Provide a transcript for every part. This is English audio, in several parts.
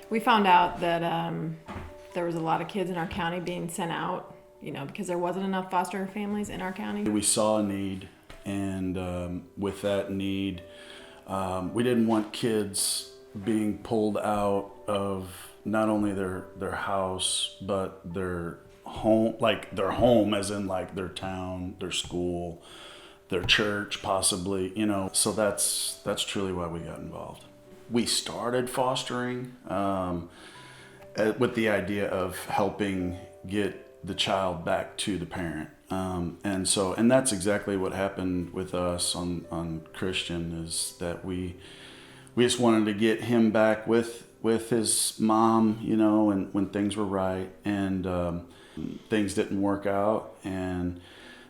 We found out that there was a lot of kids in our county being sent out, because there wasn't enough foster families in our county. We saw a need, and with that need, we didn't want kids being pulled out of not only their house, but their home, like their home as in like their town, their school, their church possibly, So that's truly why we got involved. We started fostering with the idea of helping get the child back to the parent. And that's exactly what happened with us on Christian, is that we just wanted to get him back with his mom, and when things were right, and things didn't work out, and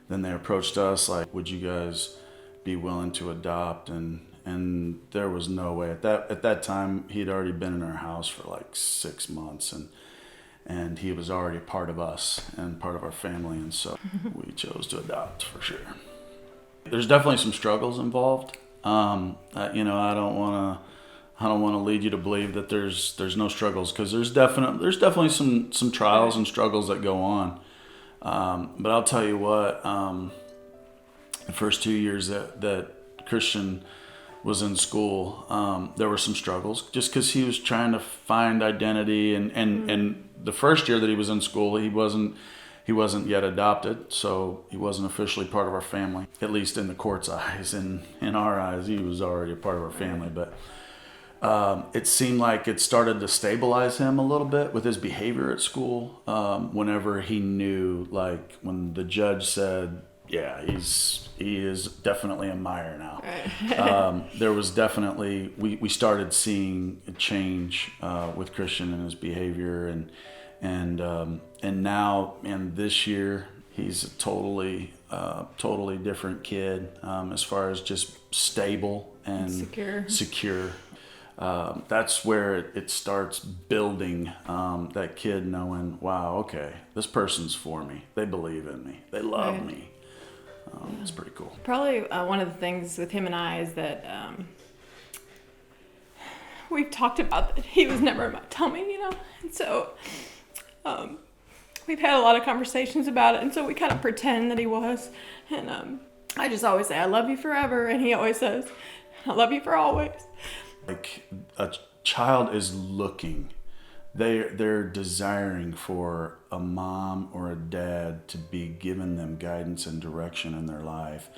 then they approached us like, would you guys be willing to adopt? And there was no way. At that time, he'd already been in our house for like 6 months, and he was already part of us and part of our family, and so we chose to adopt for sure. There's definitely some struggles involved. I don't want to lead you to believe that there's no struggles, because there's definitely some trials and struggles that go on. But I'll tell you what, the first 2 years that Christian was in school, there were some struggles just because he was trying to find identity, and the first year that he was in school, he wasn't yet adopted, so he wasn't officially part of our family, at least in the court's eyes. And in our eyes, he was already a part of our family. But it seemed like it started to stabilize him a little bit with his behavior at school. Whenever he knew, like when the judge said, yeah, he is definitely a Meyer now. Right. There was definitely, we started seeing a change with Christian and his behavior, and now, and this year, he's a totally different kid, as far as just stable and secure. That's where it starts building, that kid knowing, wow, okay, this person's for me. They believe in me. They love me. It's pretty cool. Probably one of the things with him and I is that we've talked about that he was never in my tummy, and so we've had a lot of conversations about it, and so we kind of pretend that he was, and I just always say, I love you forever, and he always says, I love you for always. Like a child is looking, they're desiring for a mom or a dad to be giving them guidance and direction in their life,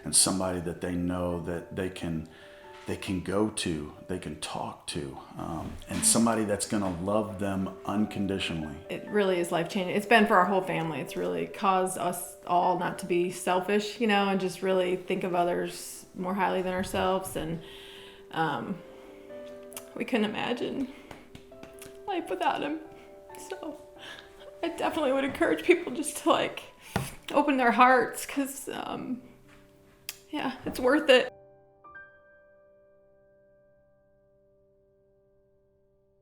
and somebody that they know that they can go to, they can talk to, and somebody that's going to love them unconditionally. It really is life-changing. It's been for our whole family. It's really caused us all not to be selfish, and just really think of others more highly than ourselves, and we couldn't imagine life without him. So I definitely would encourage people just to open their hearts, because it's worth it.